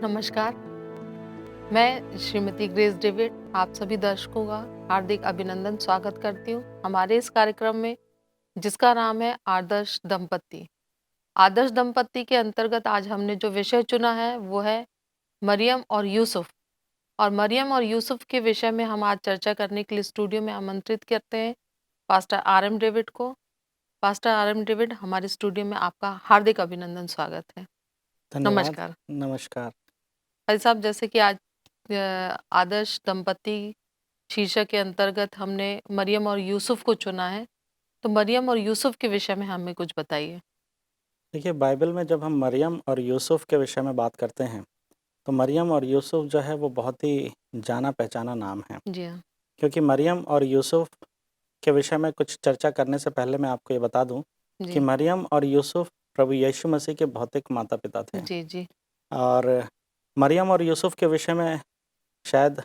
नमस्कार, मैं Shrimati grace David आप सभी दर्शकों का हार्दिक अभिनंदन स्वागत करती हूँ हमारे इस कार्यक्रम में, जिसका नाम है आदर्श दंपत्ति। आदर्श दंपत्ति के अंतर्गत आज हमने जो विषय चुना है वो है मरियम और यूसुफ। और मरियम और यूसुफ के विषय में हम आज चर्चा करने के लिए स्टूडियो में आमंत्रित करते हैं पास्टर आर एम डेविड को। पास्टर आर एम डेविड, हमारे स्टूडियो में आपका हार्दिक अभिनंदन स्वागत है। धन्यवाद। नमस्कार नमस्कार। भाई साहब, जैसे कि आज आदर्श दंपति शीर्षक के अंतर्गत हमने मरियम और यूसुफ को चुना है, तो मरियम और यूसुफ के विषय में हमें कुछ बताइए। देखिए, बाइबल में जब हम मरियम और यूसुफ के विषय में बात करते हैं, तो मरियम और यूसुफ जो है वो बहुत ही जाना-पहचाना नाम है। जी हाँ। क्योंकि मरियम और यूसुफ के विषय में कुछ चर्चा करने से पहले मैं आपको ये बता दूँ कि जी, मरियम और यूसुफ प्रभु यीशु मसीह के भौतिक माता-पिता थे। जी, जी, और मरियम और यूसुफ के विषय में शायद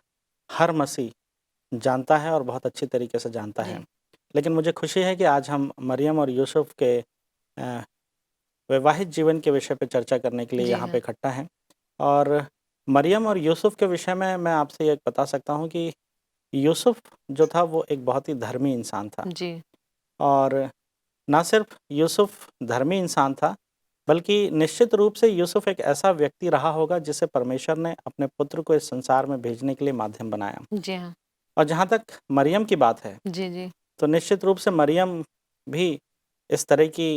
हर मसीह जानता है और बहुत अच्छी तरीके से जानता है। जी, लेकिन मुझे खुशी है कि आज हम मरियम और यूसुफ के अ, वैवाहिक जीवन के विषय पे चर्चा करने के लिए जी यहाँ पे हाँ, इकट्ठा हैं। और मरियम और यूसुफ के विषय में मैं आपसे ये बता सकता हूँ कि यूसुफ जो था वो एक बहुत ही धर्मी इंसान था। जी, और ना सिर्फ यूसुफ धर्मी इंसान था, बल्कि निश्चित रूप से यूसुफ एक ऐसा व्यक्ति रहा होगा जिसे परमेश्वर ने अपने पुत्र को इस संसार में भेजने के लिए माध्यम बनाया। जी हाँ, और जहाँ तक मरियम की बात है, जी, जी, तो निश्चित रूप से मरियम भी इस तरह की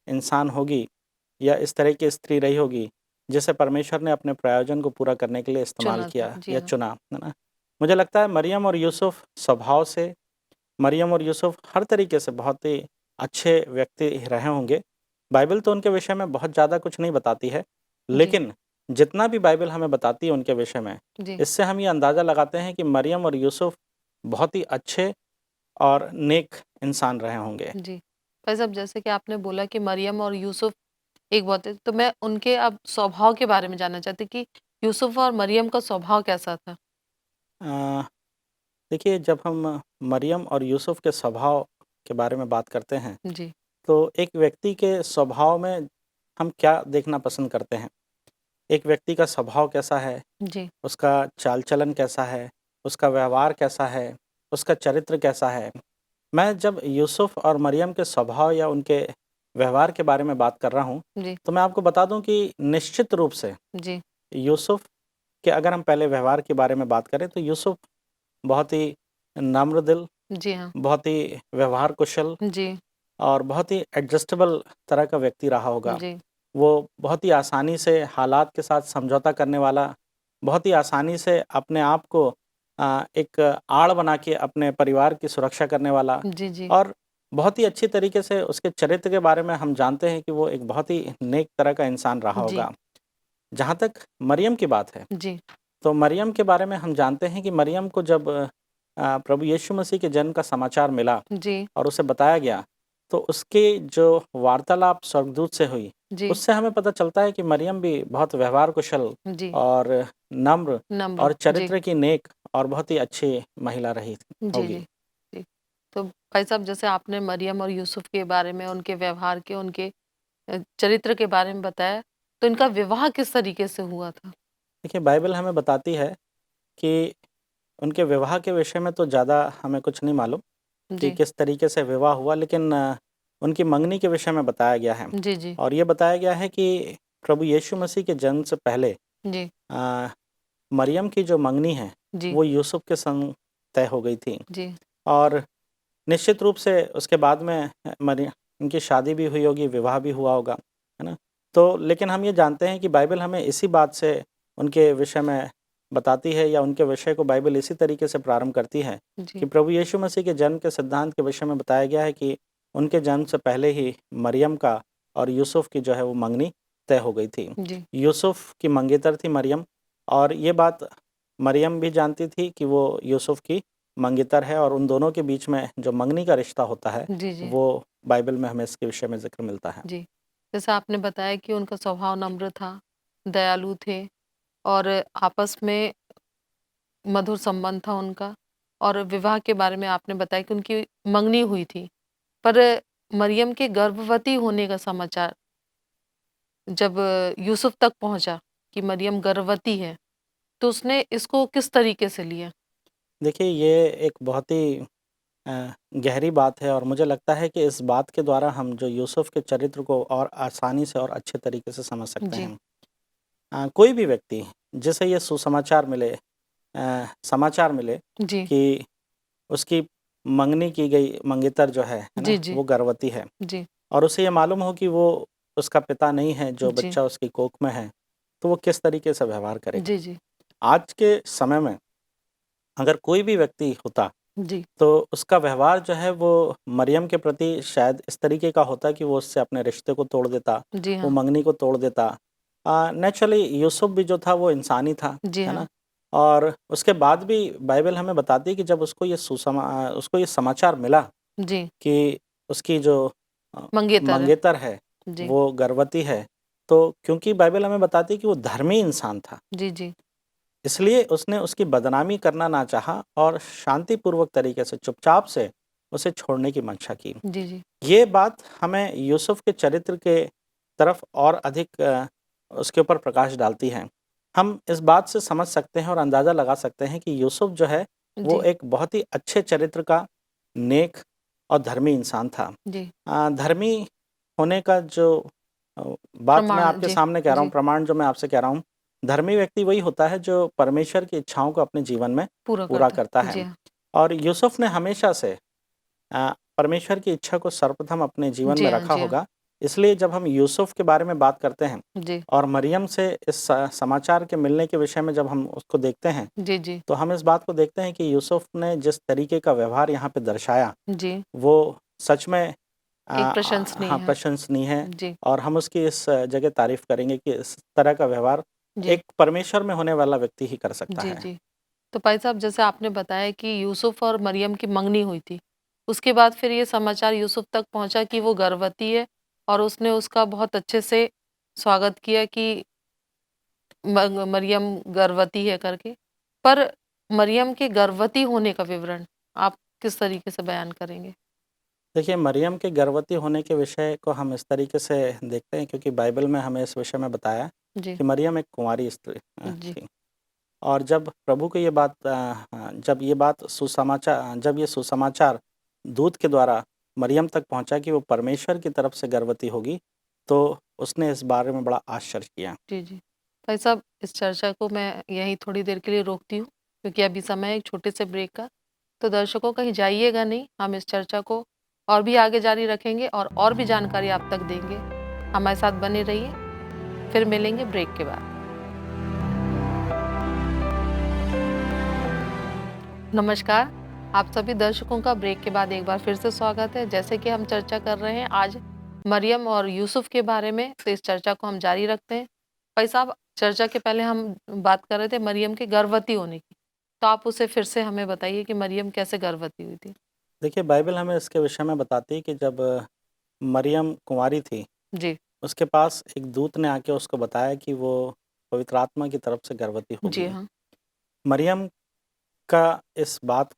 इंसान होगी या इस तरह की स्त्री रही होगी, जिसे परमेश्वर ने अपने प्रयोजन को पूरा करने के लिए इस्तेमाल चुना था। किया जी या हाँ, चुना, है ना? मुझे लगता है मरियम और यूसुफ स्वभाव से, मरियम और यूसुफ हर तरीके से बहुत ही अच्छे व्यक्ति रहे होंगे। बाइबल तो उनके विषय में बहुत ज़्यादा कुछ नहीं बताती है, जी, लेकिन जितना भी बाइबल हमें बताती है उनके विषय में, जी, इससे हम ये अंदाज़ा लगाते हैं कि मरियम और यूसुफ बहुत ही अच्छे और नेक इंसान रहे होंगे। जी। भाई साहब, जैसे कि आपने बोला कि मरियम और यूसुफ एक बहुत है, तो मैं उनके अब स्वभाव के बारे में जानना चाहती कि यूसुफ और मरियम का स्वभाव कैसा था? अ, देखिए, जब हम मरियम और यूसुफ के स्वभाव के बारे में बात करते हैं, जी, तो एक व्यक्ति के स्वभाव में हम क्या देखना पसंद करते हैं? एक व्यक्ति का स्वभाव कैसा है, जी, उसका चाल-चलन कैसा है, उसका व्यवहार कैसा है, उसका चरित्र कैसा है? मैं जब यूसुफ और मरियम के स्वभाव या उनके व्यवहार के बारे में बात कर रहा हूँ, जी, तो मैं आपको बता दूँ कि निश्चित रूप से जी, यूसुफ के अगर हम पहले व्यवहार के बारे में बात करें, तो यूसुफ बहुत ही नम्र दिल, जी हाँ, बहुत ही व्यवहार कुशल जी, और बहुत ही एडजस्टेबल तरह का व्यक्ति रहा होगा। जी, वो बहुत ही आसानी से हालात के साथ समझौता करने वाला, बहुत ही आसानी से अपने आप को एक आड़ बना के अपने परिवार की सुरक्षा करने वाला जी, जी, और बहुत ही अच्छी तरीके से उसके चरित्र के बारे में हम जानते हैं कि वो एक बहुत ही नेक तरह का इंसान रहा जी, होगा। जहाँ तक मरियम की बात है, जी, तो मरियम के बारे में हम जानते हैं कि मरियम को जब प्रभु यीशु मसीह के जन्म का समाचार मिला जी, और उसे बताया गया, तो उसकी जो वार्तालाप स्वर्गदूत से हुई, जी, उससे हमें पता चलता है कि मरियम भी बहुत व्यवहार कुशल जी, और नम्र नम्र, और जी, चरित्र की नेक और बहुत ही अच्छी महिला रही जी, जी, होगी। जी। तो भाई साहब, जैसे आपने मरियम और यूसुफ के बारे में, उनके व्यवहार के, उनके चरित्र के बारे में बताया, तो इनका विवाह किस तरीके से हुआ था? देखिए, बाइबल हमें बताती है कि उनके विवाह के विषय में तो ज़्यादा हमें कुछ नहीं मालूम कि जी, किस तरीके से विवाह हुआ, लेकिन उनकी मंगनी के विषय में बताया गया है। जी, जी, और ये बताया गया है कि प्रभु यीशु मसीह के जन्म से पहले जी, अ, मरियम की जो मंगनी है, जी, वो यूसुफ के संग तय हो गई थी। जी, और निश्चित रूप से उसके बाद में उनकी शादी भी हुई होगी, विवाह भी हुआ होगा, है ना? तो लेकिन हम ये जानते हैं कि बाइबल हमें इसी बात से उनके विषय में बताती है या उनके विषय को बाइबल इसी तरीके से प्रारंभ करती है कि जी, प्रभु यीशु मसीह के जन्म के सिद्धांत के विषय में बताया गया है कि उनके जन्म से पहले ही मरियम का और यूसुफ की जो है वो मंगनी तय हो गई थी। जी, यूसुफ की मंगेतर थी मरियम, और ये बात मरियम भी जानती थी कि वो यूसुफ की मंगेतर है, और उन दोनों के बीच में जो मंगनी का रिश्ता होता है, जी, जी, वो बाइबल में हमें इसके विषय में ज़िक्र मिलता है। जी। जैसे आपने बताया कि उनका स्वभाव नम्र था, दयालु थे और आपस में मधुर संबंध था उनका। और विवाह के बारे में आपने बताया कि उनकी मंगनी हुई थी। पर मरियम के गर्भवती होने का समाचार जब यूसुफ तक पहुँचा, कि मरियम गर्भवती है, तो उसने इसको किस तरीके से लिया? देखिए, ये एक बहुत ही गहरी बात है और मुझे लगता है कि इस बात के द्वारा हम जो यूसुफ़ के चरित्र को और आसानी से और अच्छे तरीके से समझ सकते जी, हैं। कोई भी व्यक्ति जिसे ये सुसमाचार मिले समाचार मिले जी, कि उसकी मंगनी की गई मंगेतर जो है जी, ना? जी, वो गर्भवती है जी, और उसे ये मालूम हो कि वो उसका पिता नहीं है, जो जी, बच्चा उसकी कोख में है, तो वो किस तरीके से व्यवहार करेगा। जी, जी, आज के समय में अगर कोई भी व्यक्ति होता, जी, तो उसका व्यवहार जो है वो मरियम के प्रति शायद इस तरीके का होता कि वो उससे अपने रिश्ते को तोड़ देता, जी वो हाँ, मंगनी को तोड़ देता। नेचुरली यूसुफ भी जो था वो इंसान ही था, जी है ना? हाँ, और उसके बाद भी बाइबल हमें बताती है कि जब उसको ये समाचार मिला जी, कि उसकी जो अ, मंगेतर है। मंगेतर है, जी, वो गर्भवती है, तो क्योंकि बाइबल हमें बताती है कि वो धर्मी इंसान था, जी, जी, इसलिए उसने उसकी बदनामी करना ना चाहा और शांतिपूर्वक तरीके से चुपचाप से उसे छोड़ने की मंशा की। जी, जी, ये बात हमें यूसुफ के चरित्र के तरफ और अधिक उसके ऊपर प्रकाश डालती है। हम इस बात से समझ सकते हैं और अंदाज़ा लगा सकते हैं कि यूसुफ जो है, वो जी, एक बहुत ही अच्छे चरित्र का नेक और धर्मी इंसान था। जी, धर्मी होने का जो बात मैं प्रमाण आपके जी, सामने कह रहा हूँ, जी, प्रमाण जो मैं आपसे कह रहा हूँ, धर्मी व्यक्ति वही होता है जो परमेश्वर की इच्छाओं को अपने जीवन में पूरा पूरा करता करता है। है। जी हाँ, और यूसुफ ने हमेशा से परमेश्वर की इच्छा को सर्वप्रथम अपने जीवन जी में हाँ, रखा जी हाँ, होगा। इसलिए जब हम यूसुफ के बारे में बात करते हैं जी, और मरियम से इस समाचार के मिलने के विषय में जब हम उसको देखते हैं, जी, जी, तो हम इस बात को देखते हैं कि यूसुफ ने जिस तरीके का व्यवहार यहाँ पे दर्शाया, जी, वो सच में एक प्रशंसनीय हाँ, है। प्रशंसनीय है जी, और हम उसकी इस जगह तारीफ़ करेंगे कि इस तरह का व्यवहार जी, एक परमेश्वर में होने वाला व्यक्ति ही कर सकता जी, है। जी। तो भाई साहब जैसे आपने बताया कि यूसुफ और मरियम की मंगनी हुई थी। उसके बाद फिर ये समाचार यूसुफ तक पहुँचा कि वो गर्भवती है और उसने उसका बहुत अच्छे से स्वागत किया कि मरियम गर्भवती है करके। पर मरियम के गर्भवती होने का विवरण आप किस तरीके से बयान करेंगे? देखिए, मरियम के गर्भवती होने के विषय को हम इस तरीके से देखते हैं क्योंकि बाइबल में हमें इस विषय में बताया जी, कि मरियम एक कुँवारी स्त्री जी, थी और जब प्रभु को ये बात जब ये सुसमाचार दूत के द्वारा मरियम तक पहुँचा कि वो परमेश्वर की तरफ से गर्भवती होगी, तो उसने इस बारे में बड़ा आश्चर्य किया। जी, जी। भाई साहब इस चर्चा को मैं यहीं थोड़ी देर के लिए रोकती हूँ क्योंकि अभी समय है एक छोटे से ब्रेक का। तो दर्शकों कहीं जाइएगा नहीं, हम इस चर्चा को और भी आगे जारी रखेंगे और भी जानकारी आप तक देंगे। हमारे साथ बने रहिए, फिर मिलेंगे ब्रेक के बाद। नमस्कार, आप सभी दर्शकों का ब्रेक के बाद एक बार फिर से स्वागत है। जैसे कि हम चर्चा कर रहे हैं आज मरियम और यूसुफ के बारे में, तो इस चर्चा को हम जारी रखते हैं। भाई साहब, चर्चा के पहले हम बात कर रहे थे मरियम के गर्भवती होने की, तो आप उसे फिर से हमें बताइए कि मरियम कैसे गर्भवती हुई थी? देखिए, बाइबल हमें इसके विषय में बताती है कि जब मरियम कुँवारी थी, जी, उसके पास एक दूत ने आके उसको बताया कि वो पवित्र आत्मा की तरफ से गर्भवती जी होगी। हाँ। मरियम का इस बात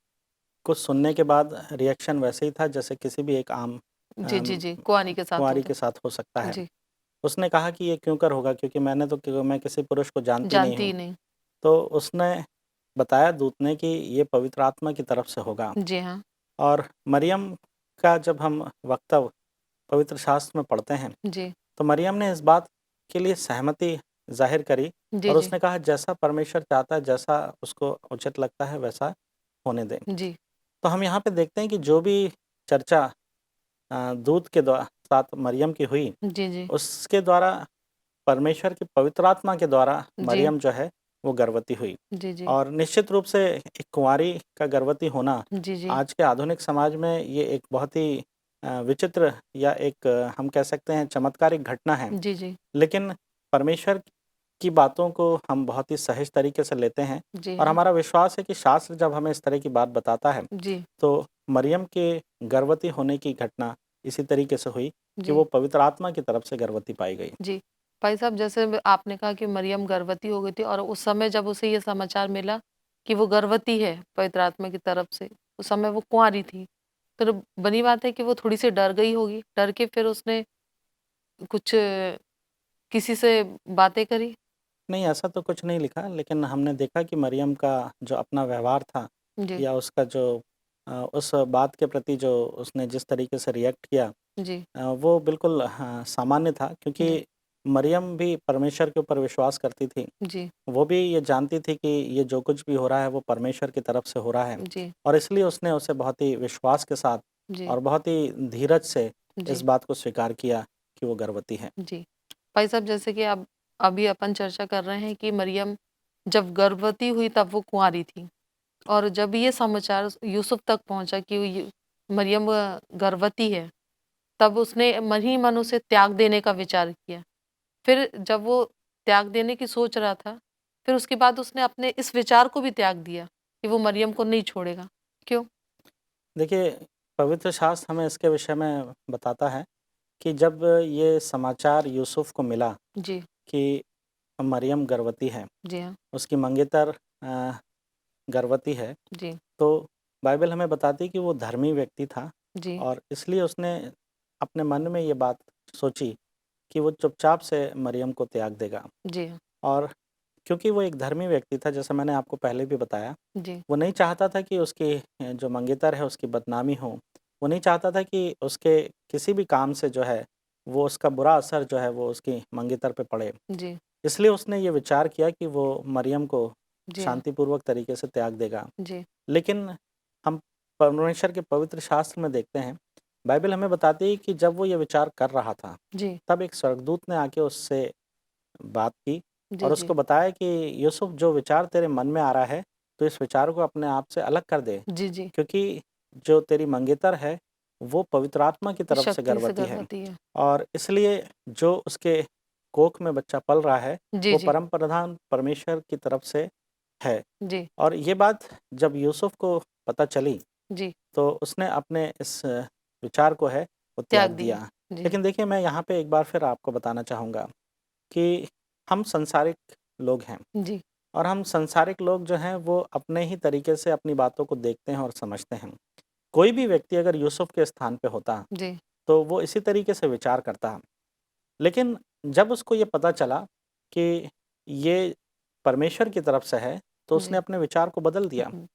को सुनने के बाद रिएक्शन वैसे ही था जैसे किसी भी एक आम जी, जी, अम, जी, कुँवारी के साथ कुँवारी होता के साथ हो सकता है। है। जी, उसने कहा कि ये क्यों कर होगा क्योंकि मैं किसी पुरुष को जानती नहीं जानती हूँ। ही नहीं। तो उसने बताया दूत ने कि ये पवित्र आत्मा की तरफ से होगा जी हाँ। और मरियम का जब हम वक्तव्य पवित्र शास्त्र में पढ़ते हैं, जी, तो मरियम ने इस बात के लिए सहमति ज़ाहिर करी जी, और जी, उसने कहा जैसा परमेश्वर चाहता है, जैसा उसको उचित लगता है वैसा होने दें। जी, तो हम यहाँ पे देखते हैं कि जो भी चर्चा दूत के साथ मरियम की हुई, जी, जी, उसके द्वारा परमेश्वर की पवित्र आत्मा के द्वारा जी, मरियम जो है, वो गर्भवती हुई। जी, जी, और निश्चित रूप से एक कुँवारी का गर्भवती होना जी, जी, आज के आधुनिक समाज में ये एक बहुत ही विचित्र या एक हम कह सकते हैं चमत्कारिक घटना है। जी, जी, लेकिन परमेश्वर की बातों को हम बहुत ही सहज तरीके से लेते हैं जी और हाँ। हमारा विश्वास है कि शास्त्र जब हमें इस तरह की बात बताता है, जी, तो मरियम के गर्भवती होने की घटना इसी तरीके से हुई कि जी। वो पवित्र आत्मा की तरफ से गर्भवती पाई गई। जी। भाई साहब जैसे आपने कहा कि मरियम गर्भवती हो गई थी और उस समय जब उसे ये समाचार मिला कि वो गर्भवती है पवित्र आत्मा की तरफ से, उस समय वो कुँवारी थी। तो बनी बात है कि वो थोड़ी-सी डर गई होगी, डर के फिर उसने कुछ किसी से बातें करी? नहीं, ऐसा तो कुछ नहीं लिखा, लेकिन हमने देखा कि मरियम का जो अपना व्यवहार था जी, या उसका जो उस बात के प्रति जो उसने जिस तरीके से रिएक्ट किया, जी, वो बिल्कुल हाँ, सामान्य था, जी, क्योंकि मरियम भी परमेश्वर के ऊपर विश्वास करती थी। जी, वो भी ये जानती थी कि ये जो कुछ भी हो रहा है वो परमेश्वर की तरफ से हो रहा है, जी, और इसलिए उसने उसे बहुत ही विश्वास के साथ जी, और बहुत ही धीरज से इस जी, बात को स्वीकार किया कि वो गर्भवती है। जी। भाई साहब, जैसे कि अब अभी अपन चर्चा कर रहे हैं कि मरियम जब गर्भवती हुई तब वो कुँवारी थी, और जब ये समाचार यूसुफ तक पहुँचा कि मरियम गर्भवती है, तब उसने मन ही मन उसे त्याग देने का विचार किया। फिर जब वो त्याग देने की सोच रहा था, फिर उसके बाद उसने अपने इस विचार को भी त्याग दिया कि वो मरियम को नहीं छोड़ेगा। क्यों? देखिए, पवित्र शास्त्र हमें इसके विषय में बताता है कि जब ये समाचार यूसुफ को मिला जी, कि मरियम गर्भवती है, जी हाँ, उसकी मंगेतर गर्भवती है, जी, तो बाइबल हमें बताती है कि वो धर्मी व्यक्ति था, जी, और इसलिए उसने अपने मन में ये बात सोची कि वो चुपचाप से मरियम को त्याग देगा। जी हाँ, और क्योंकि वो एक धर्मी व्यक्ति था, जैसे मैंने आपको पहले भी बताया, जी, वो नहीं चाहता था कि उसकी जो मंगेतर है उसकी बदनामी हो। वो नहीं चाहता था कि उसके किसी भी काम से जो है, वो उसका बुरा असर जो है वो उसकी मंगेतर पे पड़े। जी, इसलिए उसने ये विचार किया कि वो मरियम को जी हाँ, शांतिपूर्वक तरीके से त्याग देगा। जी, लेकिन हम परमेश्वर के पवित्र शास्त्र में देखते हैं, बाइबल हमें बताती है कि जब वो ये विचार कर रहा था, जी, तब एक स्वर्गदूत ने आके उससे बात की जी, और जी, उसको बताया कि यूसुफ, जो विचार तेरे मन में आ रहा है, तो इस विचार को अपने आप से अलग कर दे, जी, जी, क्योंकि जो तेरी मंगेतर है, वो पवित्र आत्मा की की तरफ से शक्ति से गर्भवती है, गर्भवती है। और इसलिए जो उसके कोख में बच्चा पल रहा है, जी, वो जी, परम प्रधान परमेश्वर की तरफ से है। जी, और ये बात जब यूसुफ को पता चली, जी, तो उसने अपने इस विचार को है वो त्याग त्याग दिया। दिया। जी, लेकिन देखिए, मैं यहाँ पे एक बार फिर आपको बताना चाहूँगा कि हम संसारिक लोग हैं, जी, और हम संसारिक लोग जो हैं वो अपने ही तरीके से अपनी बातों को देखते हैं और समझते हैं। कोई भी व्यक्ति अगर यूसुफ के स्थान पे होता, जी, तो वो इसी तरीके से विचार करता। लेकिन जब उसको ये पता चला कि ये परमेश्वर की तरफ से है, तो उसने जी, अपने विचार को बदल दिया। हुँ,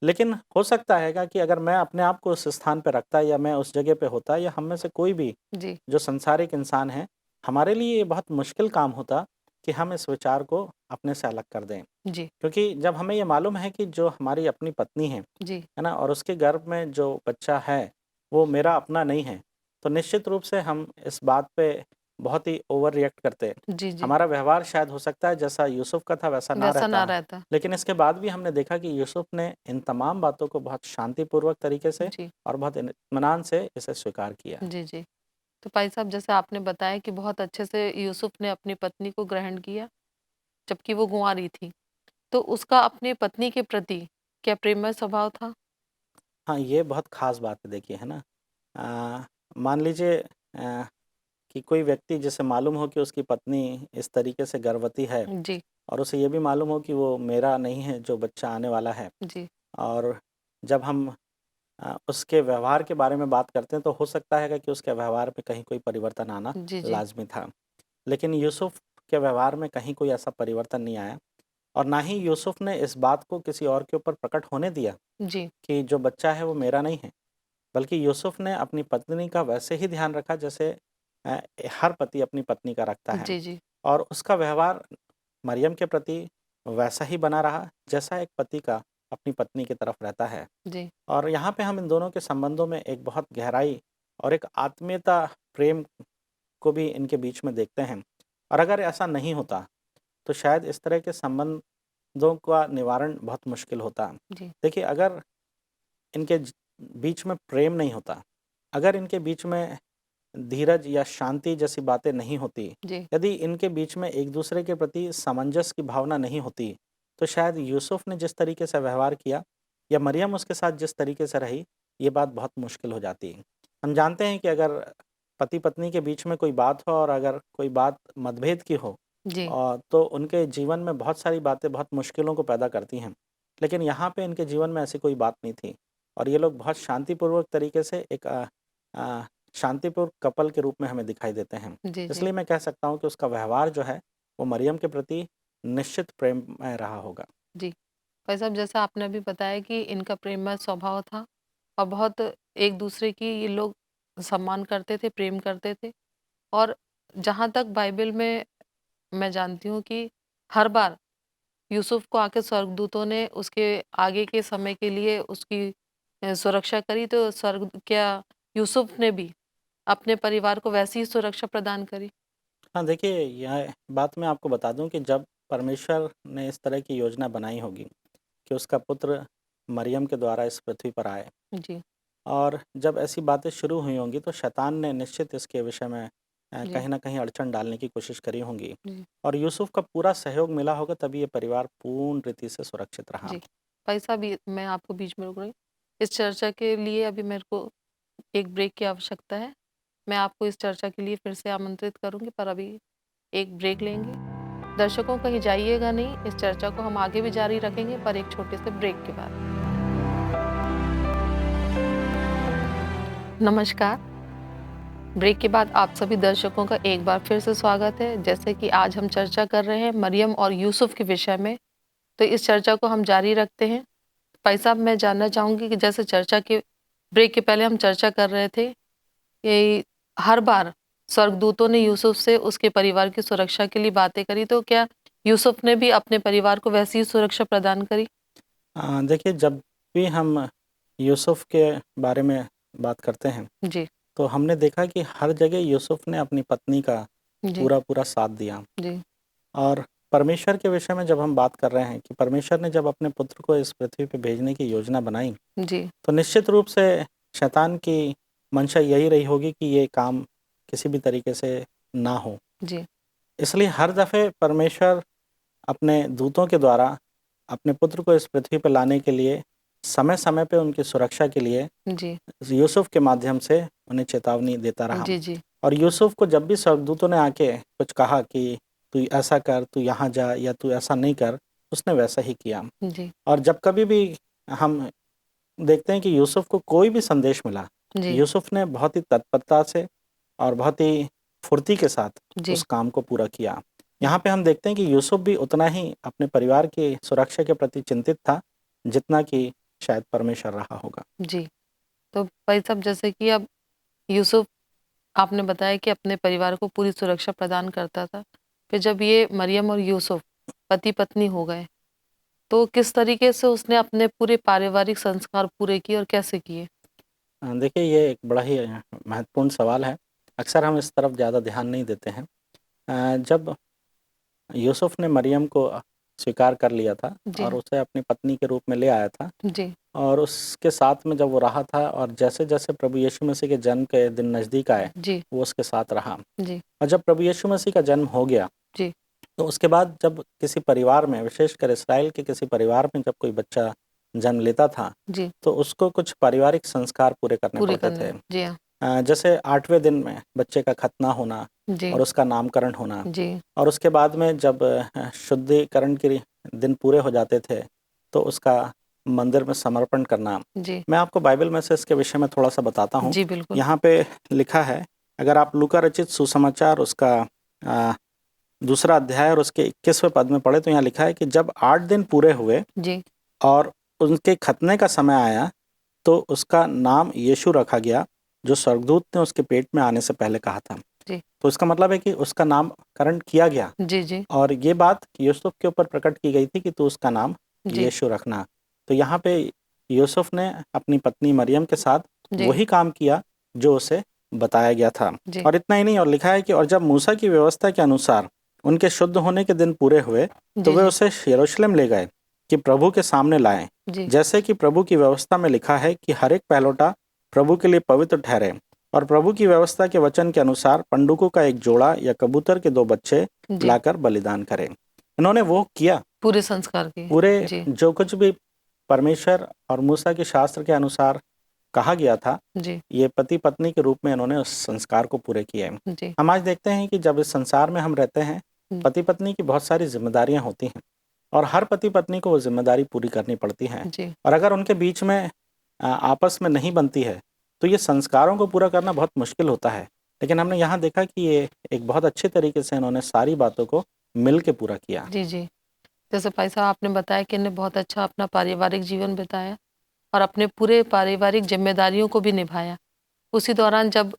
लेकिन हो सकता हैगा कि अगर मैं अपने आप को उस स्थान पे रखता, या मैं उस जगह पे होता, या हम में से कोई भी जी, जो संसारिक इंसान है, हमारे लिए ये बहुत मुश्किल काम होता कि हम इस विचार को अपने से अलग कर दें। जी, क्योंकि जब हमें ये मालूम है कि जो हमारी अपनी पत्नी जी, है ना? और उसके गर्भ में जो बच्चा है, वो मेरा अपना नहीं है, तो निश्चित रूप से हम इस बात पे बहुत ही ओवर रिएक्ट करते। जी, जी, हमारा व्यवहार शायद हो सकता है जैसा यूसुफ का था वैसा ना वैसा ना रहता, रहता। लेकिन इसके बाद भी हमने देखा कि यूसुफ ने इन तमाम बातों को बहुत शांतिपूर्वक तरीके से जी, और बहुत इत्मीनान से इसे स्वीकार किया। जी, जी। तो भाई साहब, जैसे आपने बताया कि बहुत अच्छे से यूसुफ ने अपनी पत्नी को ग्रहण किया, जबकि वो कुँवारी थी। तो उसका अपनी पत्नी के प्रति क्या प्रेममय स्वभाव था? हाँ, ये बहुत ख़ास बात है, देखिए, है ना? मान लीजिए कि कोई व्यक्ति जिसे मालूम हो कि उसकी पत्नी इस तरीके से गर्भवती है, जी, और उसे ये भी मालूम हो कि वो मेरा नहीं है जो बच्चा आने वाला है, जी, और जब हम उसके व्यवहार के बारे में बात करते हैं, तो हो सकता है कि उसके व्यवहार में कहीं कोई परिवर्तन आना जी, जी, लाज़मी था। लेकिन यूसुफ के व्यवहार में कहीं कोई ऐसा परिवर्तन नहीं आया, और ना ही यूसुफ ने इस बात को किसी और के ऊपर प्रकट होने दिया जी, कि जो बच्चा है वो मेरा नहीं है। बल्कि यूसुफ ने अपनी पत्नी का वैसे ही ध्यान रखा जैसे अ, हर पति अपनी पत्नी का रखता है, जी, जी, और उसका व्यवहार मरियम के प्रति वैसा ही बना रहा जैसा एक पति का अपनी पत्नी की तरफ रहता है। जी, और यहाँ पे हम इन दोनों के संबंधों में एक बहुत गहराई और एक आत्मीयता, प्रेम को भी इनके बीच में देखते हैं। और अगर ऐसा नहीं होता, तो शायद इस तरह के संबंधों का निवारण बहुत मुश्किल होता। जी, देखिए, अगर इनके बीच में प्रेम नहीं होता, अगर इनके बीच में धीरज या शांति जैसी बातें नहीं होती, जी, यदि इनके बीच में एक दूसरे के प्रति सामंजस्य की भावना नहीं होती, तो शायद यूसुफ ने जिस तरीके से व्यवहार किया या मरियम उसके साथ जिस तरीके से रही, ये बात बहुत मुश्किल हो जाती। हम जानते हैं कि अगर पति पत्नी के बीच में कोई बात हो, और अगर कोई बात मतभेद की हो, जी, तो उनके जीवन में बहुत सारी बातें बहुत मुश्किलों को पैदा करती हैं। लेकिन यहाँ पे इनके जीवन में ऐसी कोई बात नहीं थी, और ये लोग बहुत शांतिपूर्वक तरीके से एक अ, शांतिपूर्ण कपल के रूप में हमें दिखाई देते हैं। जी, जी, इसलिए मैं कह सकता हूँ कि उसका व्यवहार जो है, वो मरियम के प्रति निश्चित प्रेममय रहा होगा। जी। भाई साहब, जैसा आपने अभी बताया कि इनका प्रेममय स्वभाव था और बहुत एक-दूसरे की ये लोग सम्मान करते थे, प्रेम करते थे। और जहाँ तक बाइबल में मैं जानती हूँ कि हर बार यूसुफ को आके स्वर्गदूतों ने उसके आगे के समय के लिए उसकी सुरक्षा करी, तो स्वर्ग क्या यूसुफ ने भी अपने परिवार को वैसी ही सुरक्षा प्रदान करी? हाँ, देखिए यह बात मैं आपको बता दूँ कि जब परमेश्वर ने इस तरह की योजना बनाई होगी कि उसका पुत्र मरियम के द्वारा इस पृथ्वी पर आए जी, और जब ऐसी बातें शुरू हुई होंगी तो शैतान ने निश्चित इसके विषय में जी, कहीं न कहीं अड़चन डालने की कोशिश करी होंगी जी, और यूसुफ का पूरा सहयोग मिला होगा तभी ये परिवार पूर्ण रीति से सुरक्षित रहा। जी। भाई साहब, ये मैं आपको बीच में रोक रही हूँ। इस चर्चा के लिए अभी मेरे को एक ब्रेक की आवश्यकता है। मैं आपको इस चर्चा के लिए फिर से आमंत्रित करूँगी, पर अभी एक ब्रेक लेंगे। दर्शकों, कहीं जाइएगा नहीं, इस चर्चा को हम आगे भी जारी रखेंगे, पर एक छोटे से ब्रेक के बाद। नमस्कार। ब्रेक के बाद आप सभी दर्शकों का एक बार फिर से स्वागत है। जैसे कि आज हम चर्चा कर रहे हैं मरियम और यूसुफ के विषय में, तो इस चर्चा को हम जारी रखते हैं। भाई साहब, मैं जानना चाहूँगी कि जैसे चर्चा के ब्रेक के पहले हम चर्चा कर रहे थे कि हर बार स्वर्गदूतों ने यूसुफ से उसके परिवार की सुरक्षा के लिए बातें करी, तो क्या यूसुफ ने भी अपने परिवार को वैसी ही सुरक्षा प्रदान करी? देखिए जब भी हम यूसुफ के बारे में बात करते हैं जी, तो हमने देखा कि हर जगह यूसुफ ने अपनी पत्नी का जी, पूरा-पूरा साथ दिया जी, और परमेश्वर के विषय में जब हम बात कर रहे हैं कि परमेश्वर ने जब अपने पुत्र को इस पृथ्वी पे भेजने की योजना बनाई, जी, तो निश्चित रूप से शैतान की मंशा यही रही होगी कि ये काम किसी भी तरीके से ना हो। जी, इसलिए हर दफ़े परमेश्वर अपने दूतों के द्वारा अपने पुत्र को इस पृथ्वी पे लाने के लिए समय-समय पे उनकी सुरक्षा के लिए जी, यूसुफ के माध्यम से उन्हें चेतावनी देता रहा। जी, जी, और यूसुफ को जब भी स्वर्गदूतों ने आके कुछ कहा कि तू ऐसा कर, तू यहाँ जा या तू ऐसा नहीं कर, उसने वैसा ही किया। जी, और जब कभी भी हम देखते हैं कि यूसुफ को कोई भी संदेश मिला, जी, यूसुफ ने बहुत ही तत्परता से और बहुत ही फुर्ती के साथ जी, उस काम को पूरा किया। यहाँ पे हम देखते हैं कि यूसुफ भी उतना ही अपने परिवार की सुरक्षा के प्रति चिंतित था, जितना कि शायद परमेश्वर रहा होगा। जी। तो भाई साहब, जैसे कि अब यूसुफ, आपने बताया कि अपने परिवार को पूरी सुरक्षा प्रदान करता था। फिर जब ये मरियम और यूसुफ पति-पत्नी हो गए, तो किस तरीके से उसने अपने पूरे पारिवारिक संस्कार पूरे किए और कैसे किए? देखिए ये एक बड़ा ही महत्वपूर्ण सवाल है। अक्सर हम इस तरफ ज़्यादा ध्यान नहीं देते हैं। जब यूसुफ ने मरियम को स्वीकार कर लिया था जी, और उसे अपनी पत्नी के रूप में ले आया था जी, और उसके साथ में जब वो रहा था और जैसे-जैसे प्रभु यीशु मसीह के जन्म के दिन नज़दीक आए, जी, वो उसके साथ रहा। जी, और जब प्रभु यीशु मसीह का जन्म हो गया, जी, तो उसके बाद जब किसी परिवार में, विशेषकर इस्राएल के किसी परिवार में जब कोई बच्चा जन्म लेता था, जी, तो उसको कुछ पारिवारिक संस्कार पूरे करने पूरी पड़ते करने थे। में। जी हाँ। जैसे 8वें दिन में बच्चे का खतना होना जी, और उसका नामकरण होना जी, और उसके बाद में जब शुद्धिकरण के दिन पूरे हो जाते थे, तो उसका मंदिर में समर्पण करना। जी, मैं आपको बाइबल में से इसके विषय में थोड़ा-सा बताता हूँ। जी, बिल्कुल। यहाँ पे लिखा है, अगर आप लूका रचित सुसमाचार उसका अ, दूसरा अध्याय और उसके 21वें पद में पढ़ें तो यहाँ लिखा है कि जब 8 दिन पूरे हुए जी, और उनके खतने का समय आया, तो उसका नाम यीशु रखा गया, जो स्वर्गदूत ने उसके पेट में आने से पहले कहा था। जी, तो इसका मतलब है कि उसका नामकरण किया गया जी, जी, और ये बात यूसुफ के ऊपर प्रकट की गई थी कि तू उसका नाम जी, यीशु रखना। तो यहाँ पे यूसुफ ने अपनी पत्नी मरियम के साथ जी, वही काम किया जो उसे बताया गया था। जी, और इतना ही नहीं, और लिखा है कि और जब मूसा की व्यवस्था के अनुसार उनके शुद्ध होने के दिन पूरे हुए, तो जी, वे जी, उसे यरूशलेम ले गए कि प्रभु के सामने लाएं, जी, जैसे कि प्रभु की व्यवस्था में लिखा है कि हर एक पहलौठा प्रभु के लिए पवित्र ठहरे। और प्रभु की व्यवस्था के वचन के अनुसार पंडुकों का एक जोड़ा या कबूतर के 2 बच्चे जी, लाकर बलिदान करें। इन्होंने वो किया, पूरे संस्कार की। पूरे जी, जो कुछ भी परमेश्वर और मूसा के शास्त्र के अनुसार कहा गया था, जी, ये पति-पत्नी के रूप में इन्होंने उस संस्कार को पूरे किए। जी, हम आज देखते हैं कि जब इस संसार में हम रहते हैं, पति-पत्नी की बहुत सारी ज़िम्मेदारियाँ होती हैं और हर पति-पत्नी को वो ज़िम्मेदारी पूरी करनी पड़ती हैं। जी, और अगर उनके बीच में आपस में नहीं बनती है, तो ये संस्कारों को पूरा करना बहुत मुश्किल होता है। लेकिन हमने यहाँ देखा कि ये एक बहुत अच्छे तरीके से इन्होंने सारी बातों को मिल के पूरा किया। जी, जी। जैसे भाई साहब आपने बताया कि इन्हें बहुत अच्छा अपना पारिवारिक जीवन बिताया और अपने पूरे पारिवारिक ज़िम्मेदारियों को भी निभाया। उसी दौरान जब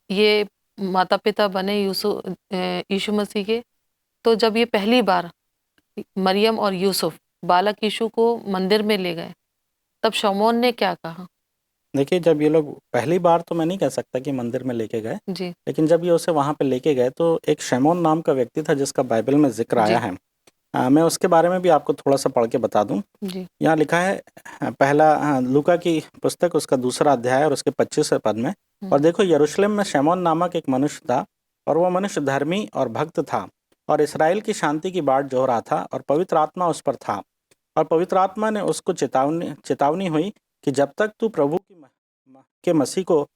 ये माता-पिता बने यीशु मसीह के, तो जब ये पहली बार मरियम और यूसुफ बालक यीशु को मंदिर में ले गए, तब शमौन ने क्या कहा? देखिए, जब ये लोग पहली बार तो मैं नहीं कह सकता कि मंदिर में लेके गए, जी, लेकिन जब ये उसे वहाँ पे लेके गए तो एक शमौन नाम का व्यक्ति था जिसका बाइबल में ज़िक्र आया जी, है। मैं उसके बारे में भी आपको थोड़ा-सा पढ़ के बता दूँ। जी, यहाँ लिखा है पहला लूका की पुस्तक उसका दूसरा अध्याय और उसके 25वें पद में, हुँ, और देखो यरूशलेम में शमौन नामक एक मनुष्य था, और वह मनुष्य धर्मी और भक्त था, और इस्राएल की शांति की बाट जोह रहा था, और पवित्र आत्मा उस पर था। और पवित्र आत्मा ने उसको चेतावनी हुई कि जब तक तू प्रभु के मसीह को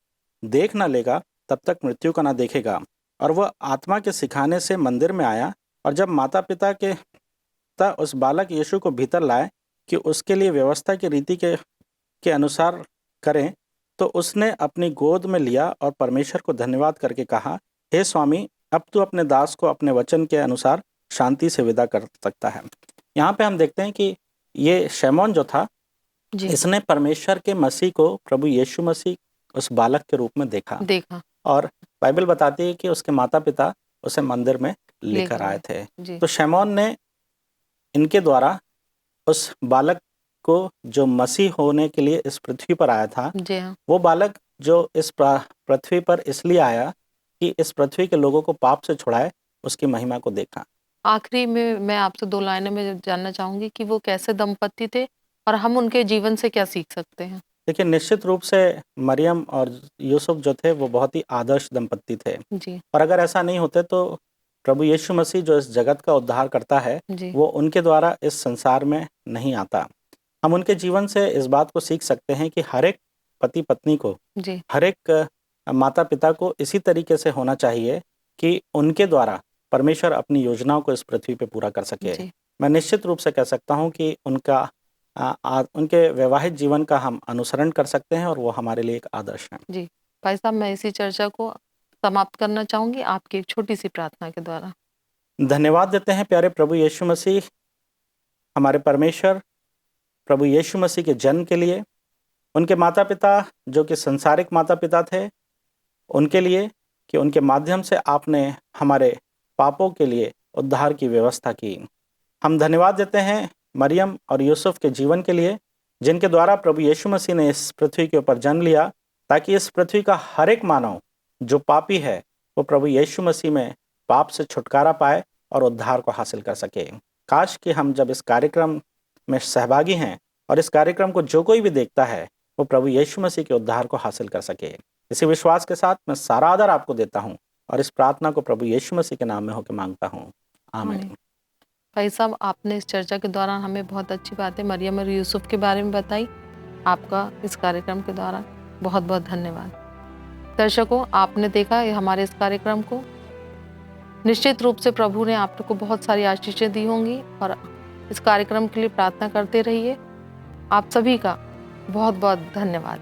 देख न लेगा, तब तक मृत्यु का न देखेगा। और वह आत्मा के सिखाने से मंदिर में आया, और जब माता पिता के उस बालक यीशु को भीतर लाए कि उसके लिए व्यवस्था की रीति के अनुसार करें, तो उसने अपनी गोद में लिया और परमेश्वर को धन्यवाद करके कहा, हे स्वामी, अब तू अपने दास को अपने वचन के अनुसार शांति से विदा कर सकता है। यहाँ पे हम देखते हैं कि ये शमौन जो था, जी, इसने परमेश्वर के मसीह को, प्रभु यीशु मसीह, उस बालक के रूप में देखा, देखा, और बाइबल बताती है कि उसके माता पिता उसे मंदिर में लेकर लेकर आए गए। थे। जी, तो शमौन ने इनके द्वारा उस बालक को, जो मसीह होने के लिए इस पृथ्वी पर आया था, जी हाँ। वो बालक जो इस पृथ्वी पर इसलिए आया कि इस पृथ्वी के लोगों को पाप से छुड़ाए, उसकी महिमा को देखा। आखिरी में मैं आपसे 2 लाइनों में जानना चाहूँगी कि वो कैसे दंपति थे और हम उनके जीवन से क्या सीख सकते हैं? देखिए, निश्चित रूप से मरियम और यूसुफ जो थे वो बहुत ही आदर्श दंपत्ति थे, जी, और अगर ऐसा नहीं होते तो प्रभु यीशु मसीह जो इस जगत का उद्धार करता है, जी, वो उनके द्वारा इस संसार में नहीं आता। हम उनके जीवन से इस बात को सीख सकते हैं कि हर एक पति पत्नी को, जी, हर एक माता पिता को इसी तरीके से होना चाहिए कि उनके द्वारा परमेश्वर अपनी योजनाओं को इस पृथ्वी पे पूरा कर सके। जी, मैं निश्चित रूप से कह सकता हूँ कि उनके वैवाहिक जीवन का हम अनुसरण कर सकते हैं, और वो हमारे लिए एक आदर्श हैं। जी। भाई साहब मैं इसी चर्चा को समाप्त करना चाहूँगी आपकी एक छोटी-सी प्रार्थना के द्वारा। धन्यवाद देते हैं प्यारे प्रभु यीशु मसीह, हमारे परमेश्वर, प्रभु यीशु मसीह के जन्म के लिए, उनके माता पिता जो कि संसारिक माता पिता थे, उनके लिए, कि उनके माध्यम से आपने हमारे पापों के लिए उद्धार की व्यवस्था की। हम धन्यवाद देते हैं मरियम और यूसुफ के जीवन के लिए, जिनके द्वारा प्रभु यीशु मसीह ने इस पृथ्वी के ऊपर जन्म लिया, ताकि इस पृथ्वी का हर एक मानव जो पापी है, वो प्रभु यीशु मसीह में पाप से छुटकारा पाए और उद्धार को हासिल कर सके। काश कि हम जब इस कार्यक्रम में सहभागी हैं, और इस कार्यक्रम को जो कोई भी देखता है, वो प्रभु यीशु मसीह के उद्धार को हासिल कर सके। इसी विश्वास के साथ मैं सारा आदर आपको देता हूँ, और इस प्रार्थना को प्रभु यीशु मसीह के नाम में होकर मांगता हूँ, आमीन। आमीन। भाई साहब आपने इस चर्चा के दौरान हमें बहुत अच्छी बातें मरियम और यूसुफ के बारे में बताई। आपका इस कार्यक्रम के दौरान बहुत-बहुत धन्यवाद। दर्शकों आपने देखा ये हमारे इस कार्यक्रम को, निश्चित रूप से प्रभु ने आपको बहुत सारी आशीषें दी होंगी और इस कार्यक्रम के लिए प्रार्थना करते रहिए। आप सभी का बहुत-बहुत धन्यवाद।